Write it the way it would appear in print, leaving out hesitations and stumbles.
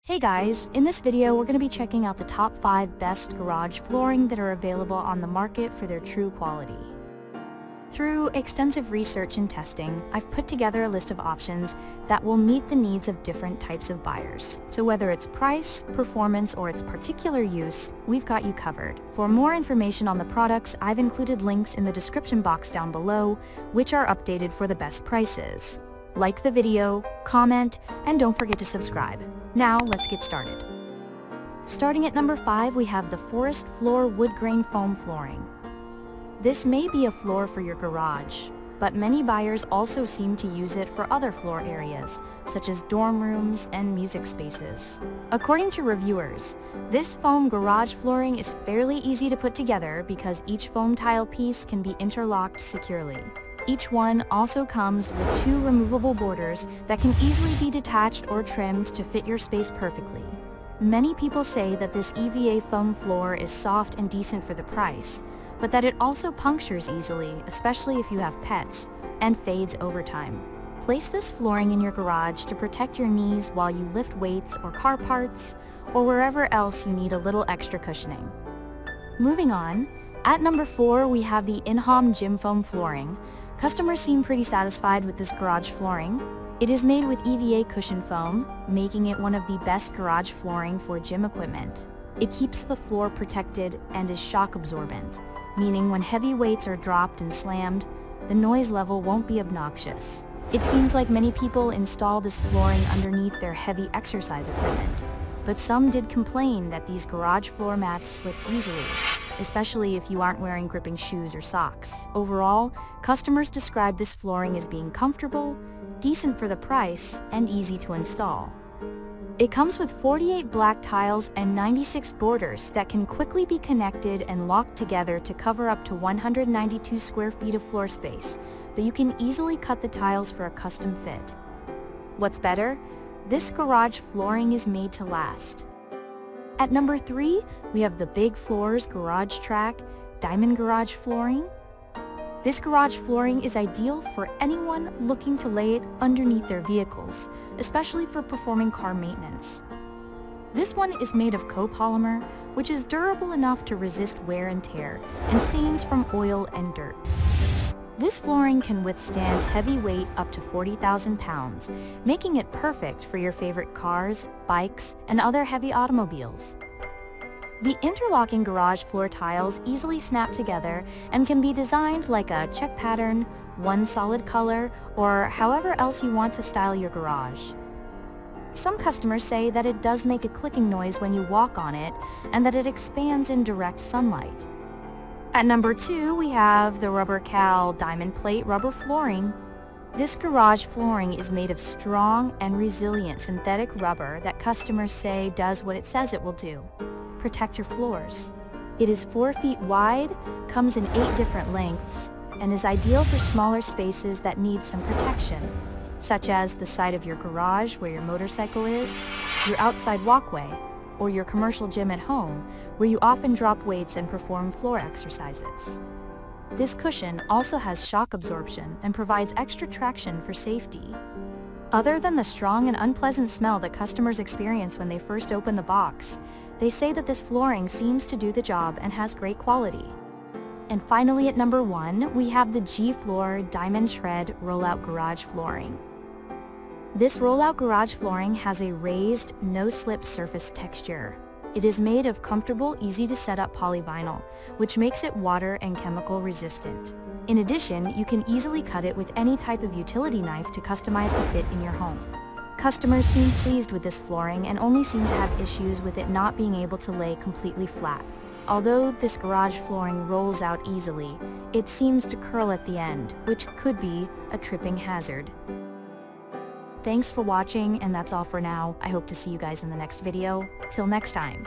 Hey guys, in this video we're going to be checking out the top 5 best garage flooring that are available on the market for their true quality. Through extensive research and testing, I've put together a list of options that will meet the needs of different types of buyers. So whether it's price, performance, or its particular use, we've got you covered. For more information on the products, I've included links in the description box down below, which are updated for the best prices. Like the video, comment, and don't forget to subscribe. Now, let's get started. Starting at number 5, we have the Forest Floor Wood Grain Foam Flooring. This may be a floor for your garage, but many buyers also seem to use it for other floor areas, such as dorm rooms and music spaces. According to reviewers, this foam garage flooring is fairly easy to put together because each foam tile piece can be interlocked securely. Each one also comes with 2 removable borders that can easily be detached or trimmed to fit your space perfectly. Many people say that this EVA foam floor is soft and decent for the price, but that it also punctures easily, especially if you have pets, and fades over time. Place this flooring in your garage to protect your knees while you lift weights or car parts, or wherever else you need a little extra cushioning. Moving on, at number 4 we have the Innhom Gym Foam Flooring. Customers seem pretty satisfied with this garage flooring. It is made with EVA cushion foam, making it one of the best garage flooring for gym equipment. It keeps the floor protected and is shock absorbent, meaning when heavy weights are dropped and slammed, the noise level won't be obnoxious. It seems like many people install this flooring underneath their heavy exercise equipment, but some did complain that these garage floor mats slip easily, especially if you aren't wearing gripping shoes or socks. Overall, customers describe this flooring as being comfortable, decent for the price, and easy to install. It comes with 48 black tiles and 96 borders that can quickly be connected and locked together to cover up to 192 square feet of floor space, but you can easily cut the tiles for a custom fit. What's better? This garage flooring is made to last. At number 3, we have the Big Floors GarageTrac Diamond Garage Flooring. This garage flooring is ideal for anyone looking to lay it underneath their vehicles, especially for performing car maintenance. This one is made of copolymer, which is durable enough to resist wear and tear and stains from oil and dirt. This flooring can withstand heavy weight up to 40,000 pounds, making it perfect for your favorite cars, bikes, and other heavy automobiles. The interlocking garage floor tiles easily snap together and can be designed like a check pattern, one solid color, or however else you want to style your garage. Some customers say that it does make a clicking noise when you walk on it and that it expands in direct sunlight. At number 2, we have the Rubber Cal Diamond Plate Rubber Flooring. This garage flooring is made of strong and resilient synthetic rubber that customers say does what it says it will do: protect your floors. It is 4 feet wide, comes in 8 different lengths, and is ideal for smaller spaces that need some protection, such as the side of your garage where your motorcycle is, your outside walkway, or your commercial gym at home, where you often drop weights and perform floor exercises. This cushion also has shock absorption and provides extra traction for safety. Other than the strong and unpleasant smell that customers experience when they first open the box, they say that this flooring seems to do the job and has great quality. And finally, at number 1, we have the G-Floor Diamond Shred Rollout Garage Flooring. This rollout garage flooring has a raised, no-slip surface texture. It is made of comfortable, easy-to-set-up polyvinyl, which makes it water and chemical resistant. In addition, you can easily cut it with any type of utility knife to customize the fit in your home. Customers seem pleased with this flooring and only seem to have issues with it not being able to lay completely flat. Although this garage flooring rolls out easily, it seems to curl at the end, which could be a tripping hazard. Thanks for watching, and that's all for now. I hope to see you guys in the next video. Till next time.